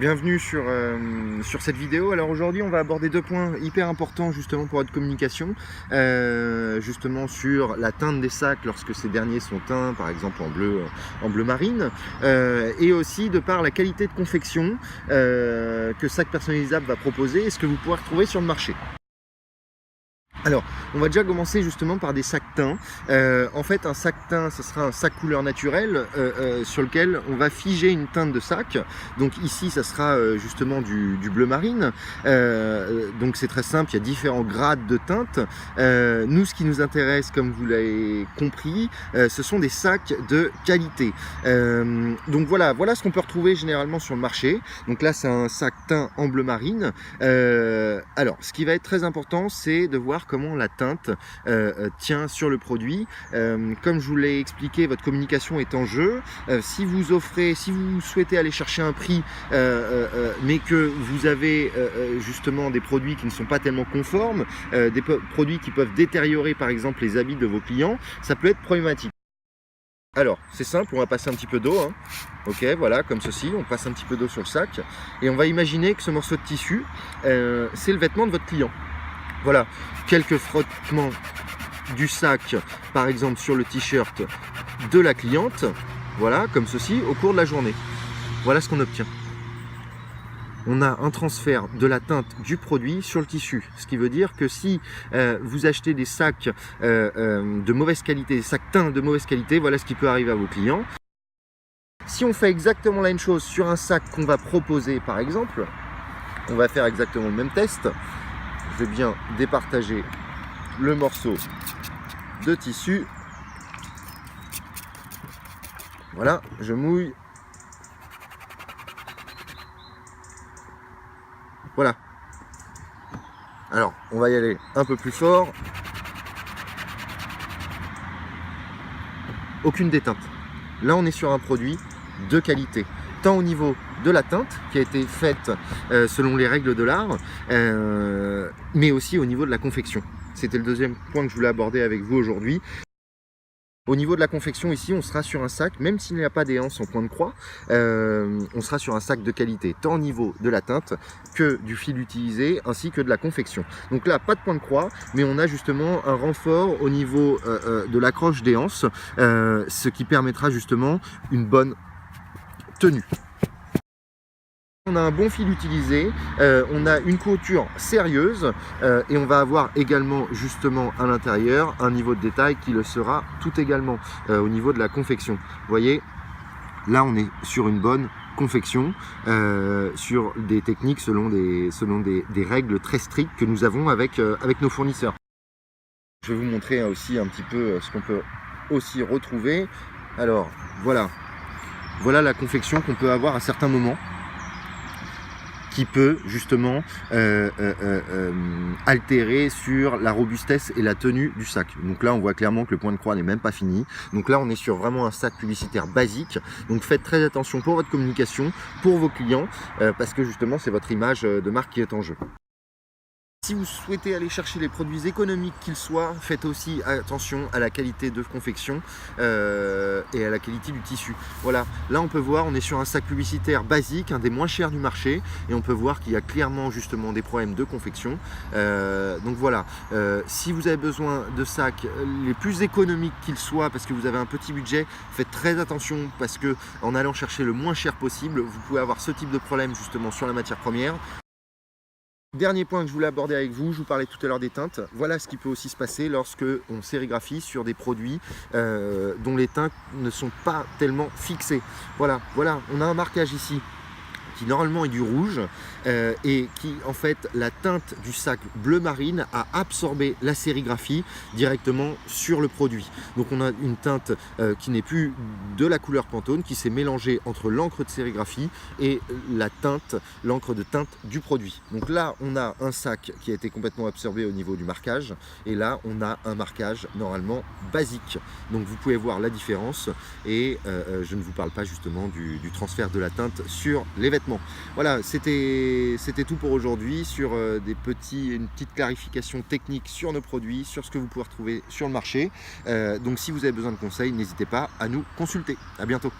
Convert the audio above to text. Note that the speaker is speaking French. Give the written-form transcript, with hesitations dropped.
Bienvenue sur cette vidéo. Alors aujourd'hui on va aborder deux points hyper importants justement pour votre communication, justement sur la teinte des sacs lorsque ces derniers sont teints par exemple en bleu marine, et aussi de par la qualité de confection que Sac Personnalisable va proposer et ce que vous pourrez retrouver sur le marché. Alors, on va déjà commencer justement par des sacs teints. En fait, un sac teint, ce sera un sac couleur naturelle sur lequel on va figer une teinte de sac. Donc ici, ça sera justement du bleu marine. Donc c'est très simple, il y a différents grades de teinte. Nous, ce qui nous intéresse, comme vous l'avez compris, ce sont des sacs de qualité. Donc voilà ce qu'on peut retrouver généralement sur le marché. Donc là, c'est un sac teint en bleu marine. Alors, ce qui va être très important, c'est de voir comment la teinte tient sur le produit. Comme je vous l'ai expliqué, votre communication est en jeu. Si vous souhaitez aller chercher un prix, mais que vous avez justement des produits qui ne sont pas tellement conformes, des produits qui peuvent détériorer par exemple les habits de vos clients, ça peut être problématique. Alors, c'est simple, on va passer un petit peu d'eau, hein. Ok, voilà, comme ceci, on passe un petit peu d'eau sur le sac, et on va imaginer que ce morceau de tissu, c'est le vêtement de votre client. Voilà, quelques frottements du sac, par exemple sur le t-shirt de la cliente, voilà, comme ceci, au cours de la journée. Voilà ce qu'on obtient. On a un transfert de la teinte du produit sur le tissu. Ce qui veut dire que si vous achetez des sacs de mauvaise qualité, des sacs teints de mauvaise qualité, voilà ce qui peut arriver à vos clients. Si on fait exactement la même chose sur un sac qu'on va proposer, par exemple, on va faire exactement le même test. Je vais bien départager le morceau de tissu. Voilà, je mouille. Voilà. Alors, on va y aller un peu plus fort. Aucune déteinte. Là, on est sur un produit de qualité, tant au niveau de la teinte qui a été faite selon les règles de l'art, mais aussi au niveau de la confection. C'était le deuxième point que je voulais aborder avec vous aujourd'hui. Au niveau de la confection, ici, on sera sur un sac, même s'il n'y a pas d'éance en point de croix, on sera sur un sac de qualité, tant au niveau de la teinte que du fil utilisé, ainsi que de la confection. Donc là, pas de point de croix, mais on a justement un renfort au niveau de l'accroche des anses, ce qui permettra justement une bonne tenue. On a un bon fil utilisé, on a une couture sérieuse et on va avoir également justement à l'intérieur un niveau de détail qui le sera tout également au niveau de la confection. Vous voyez, là on est sur une bonne confection, sur des techniques selon des règles très strictes que nous avons avec nos fournisseurs. Je vais vous montrer aussi un petit peu ce qu'on peut aussi retrouver. Alors voilà la confection qu'on peut avoir à certains moments, qui peut justement altérer sur la robustesse et la tenue du sac. Donc là, on voit clairement que le point de croix n'est même pas fini. Donc là, on est sur vraiment un sac publicitaire basique. Donc faites très attention pour votre communication, pour vos clients, parce que justement, c'est votre image de marque qui est en jeu. Si vous souhaitez aller chercher les produits économiques qu'ils soient, faites aussi attention à la qualité de confection et à la qualité du tissu. Voilà, là on peut voir, on est sur un sac publicitaire basique, un des moins chers du marché, et on peut voir qu'il y a clairement justement des problèmes de confection. Donc voilà, si vous avez besoin de sacs les plus économiques qu'ils soient, parce que vous avez un petit budget, faites très attention, parce que en allant chercher le moins cher possible, vous pouvez avoir ce type de problème justement sur la matière première. Dernier point que je voulais aborder avec vous, je vous parlais tout à l'heure des teintes. Voilà ce qui peut aussi se passer lorsque on sérigraphie sur des produits dont les teintes ne sont pas tellement fixées. Voilà, on a un marquage ici qui normalement est du rouge et qui en fait la teinte du sac bleu marine a absorbé la sérigraphie directement sur le produit. Donc on a une teinte qui n'est plus de la couleur Pantone, qui s'est mélangée entre l'encre de sérigraphie et l'encre de teinte du produit. Donc là on a un sac qui a été complètement absorbé au niveau du marquage, et là on a un marquage normalement basique. Donc vous pouvez voir la différence, et je ne vous parle pas justement du transfert de la teinte sur les vêtements. Voilà, c'était tout pour aujourd'hui sur une petite clarification technique sur nos produits, sur ce que vous pouvez retrouver sur le marché. Donc si vous avez besoin de conseils, n'hésitez pas à nous consulter. À bientôt.